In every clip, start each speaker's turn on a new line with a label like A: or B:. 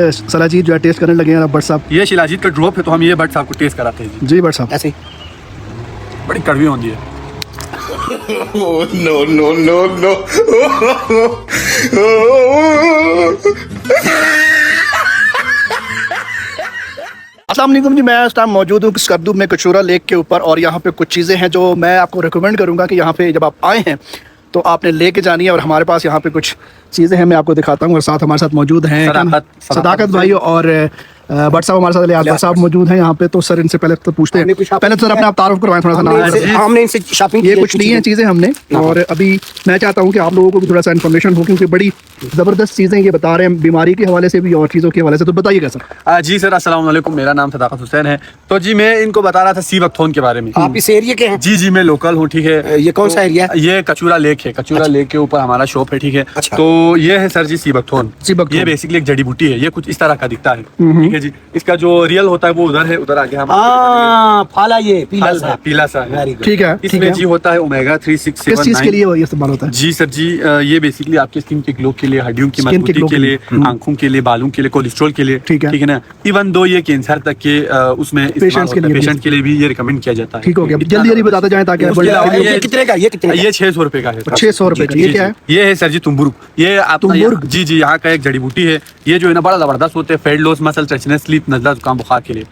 A: सलाजीत जो है टेस्ट करने लगे हैं भट्ट साहब।
B: ये शिलाजीत का ड्रॉप है तो हम ये भट्ट साहब को टेस्ट कराते हैं
A: जी भट्ट साहब।
C: ऐसे
B: बड़ी कड़वी होती है।
D: no, no, no, no.
A: अस्सलाम वालेकुम जी, मैं इस टाइम मौजूद हूँ स्कर्दू में कचूरा लेक के ऊपर और यहाँ पे कुछ चीज़ें हैं जो मैं आपको रिकमेंड करूँगा कि यहाँ पे जब आप आए हैं तो आपने लेके जानी है। और हमारे पास यहाँ पे कुछ चीज़ें हैं, मैं आपको दिखाता हूँ। और साथ हमारे साथ मौजूद हैं सदाकत भाई और भट्ट साहब हमारे साथ लियाज़ साहब मौजूद हैं यहाँ पे। तो सर इनसे पहले तो पूछते हैं, पहले तो सर अपने आप तारुफ करवाएं थोड़ा सा नाम।
C: हमने इनसे शॉपिंग
A: ये कुछ नहीं है चीज़ें हमने, और अभी मैं चाहता हूँ कि आप लोगों को भी थोड़ा सा इन्फॉर्मेशन हो, क्योंकि बड़ी ज़बरदस्त चीज़ें ये बता रहे हैं बीमारी के हवाले से भी और चीज़ों के हवाले से। तो बताइएगा सर।
B: जी सर, अस्सलाम वालेकुम, मेरा नाम सदाकत हुसैन है। तो जी मैं इनको बता रहा था सी बख्तौन के बारे में।
C: आप इस एरिया के हैं?
B: जी जी मैं लोकल हूँ, ठीक है।
C: ये कौन सा एरिया है?
B: ये कचूरा लेक है। कचूरा लेक के ऊपर हमारा शॉप है, ठीक है।
C: अच्छा।
B: तो ये है सर जी सी बख्तौन। ये बेसिकली एक जड़ी बूटी है। ये कुछ इस तरह का दिखता है, ठीक है जी। इसका जो रियल होता है वो उधर है, उधर आगे हम
C: फाला ये पीला सा
A: ठीक है।
B: इसमें जी होता है ओमेगा 3, 6, 7, 9।
A: किस चीज़ के लिए ये इस्तेमाल होता है?
B: जी सर जी, ये बेसिकली आपके स्किन के ग्लो के लिए, हड्डियों की मजबूती के लिए, आंखों के लिए, बालों के लिए, कोलेस्ट्रॉल के लिए, ठीक है ना। इवन दो ये कैंसर तक के उसमें पेशेंट के लिए भी ये रिकमेंड किया जाता है।
A: ठीक हो गया, जल्दी जल्दी बताते जाए ताकि
C: ये कितने का?
B: ये 600 रुपए का है।
A: 600 रुपए का। ये क्या है?
B: ये है सर जी तुम्बुरुक। ये जी जी यहाँ का एक जड़ी बूटी है। ये जो है ना बड़ा जबरदस्त होते हैं फैट लॉस, मसल स्ट्रेचनेस, स्लीप, नजला, जुकाम, बुखार के लिए।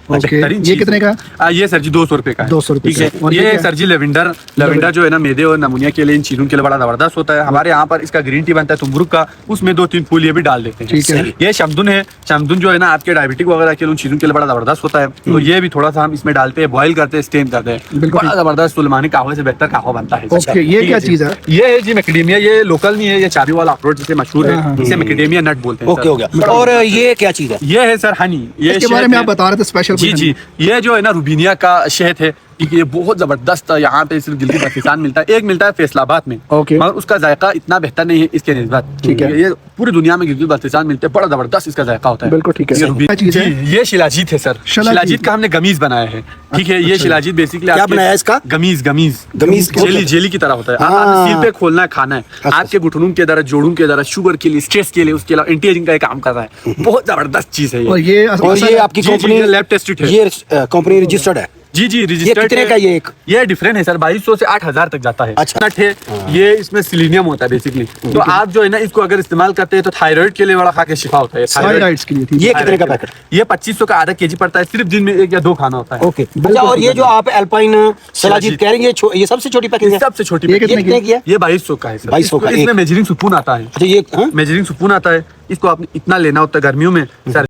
A: ये कितने का?
B: ये सर जी 200 रुपए का है।
A: 200 रुपए
B: ठीक है। ये सर जी लेवेंडर जो है ना मैदे और नमूनिया के लिए, इन चीजों के लिए बड़ा जबरदस्त होता है। हमारे यहाँ पर इसका ग्रीन टी बनता है तुम्बुरुक का, उसमें 2-3 फूल ये भी डाल देते हैं। ये शमदुन है। शमदुन जो है ना आपके डायबिटिक वगैरह के उन चीजों के लिए बड़ा जबरदस्त होता है। तो ये भी थोड़ा सा हम इसमें डालते हैं, बॉइल करते हैं, स्टेन करते हैं। बड़ा जबरदस्त सुलेमानी कहवे से बेहतर कहवा बनता है।
A: ये क्या चीज है?
B: ये है जी मैकेडेमिया। ये लोकल नहीं है, ये चाबी वाला अखरोट जिसे मशहूर है, इसे मैकेडेमिया नट बोलते हैं।
C: ओके हो गया। और ये क्या चीज है?
B: ये है सर हनी। ये
A: इसके बारे में आप बता रहे थे स्पेशल।
B: जी जी, ये जो है ना रूबीनिया का शहद है, ये बहुत जबरदस्त यहाँ पे सिर्फ गिलगित बल्तिस्तान मिलता है। एक मिलता है फैसलाबाद में, मगर उसका जायका इतना बेहतर नहीं है इसके निस्बत। ठीक है। ये पूरी दुनिया में गिलगित बल्तिस्तान मिलते हैं, बड़ा जबरदस्त इसका जायका होता है।
A: बिल्कुल ठीक है।
B: ये शिलाजीत है सर। शिलाजीत का हमने गमीज बनाया है, ठीक है। ये शिलाजीत बेसिकली
C: क्या बनाया इसका?
B: गमीज जेली की तरह होता है।
C: हाँ।
B: सिर पे खोलना है, खाना है। आपके घुटनों के दर्द, जोड़ों के दर्द, शुगर के लिए, स्ट्रेस के लिए, उसके अलावा एंटी एजिंग का काम कर रहा है। बहुत जबरदस्त चीज है
A: ये।
C: और ये आपकी कंपनी
B: लैब टेस्टेड है?
C: ये कंपनी रजिस्टर्ड है?
B: जी जी रजिस्टर्ड।
C: कितने का ये
B: डिफरेंट है सर, 2200 से 8000 तक जाता है।
C: अच्छा।
B: नट है ये, इसमें सिलीनियम होता है बेसिकली। तो आप जो है ना इसको अगर इस्तेमाल करते हैं तो थायराइड के लिए बड़ा खा के शिफा होता है।
A: थायराइड्स के लिए।
C: ये कितने का पैकेट?
B: ये 2500 का आधा केजी पड़ता है। सिर्फ दिन में 1 या 2 खाना होता है।
C: ओके। अच्छा, और ये जो आप अल्पाइन शिलाजीत कह रहे हैं, ये सबसे छोटी पैकेट है?
B: सबसे छोटी।
C: ये कितने की है?
B: ये 2200 का है सर।
C: 2200 का।
B: इसमें मेजरिंग स्पून आता है।
C: अच्छा, ये
B: मेजरिंग स्पून आता है। इसको आपने इतना लेना होता है गर्मियों में सर।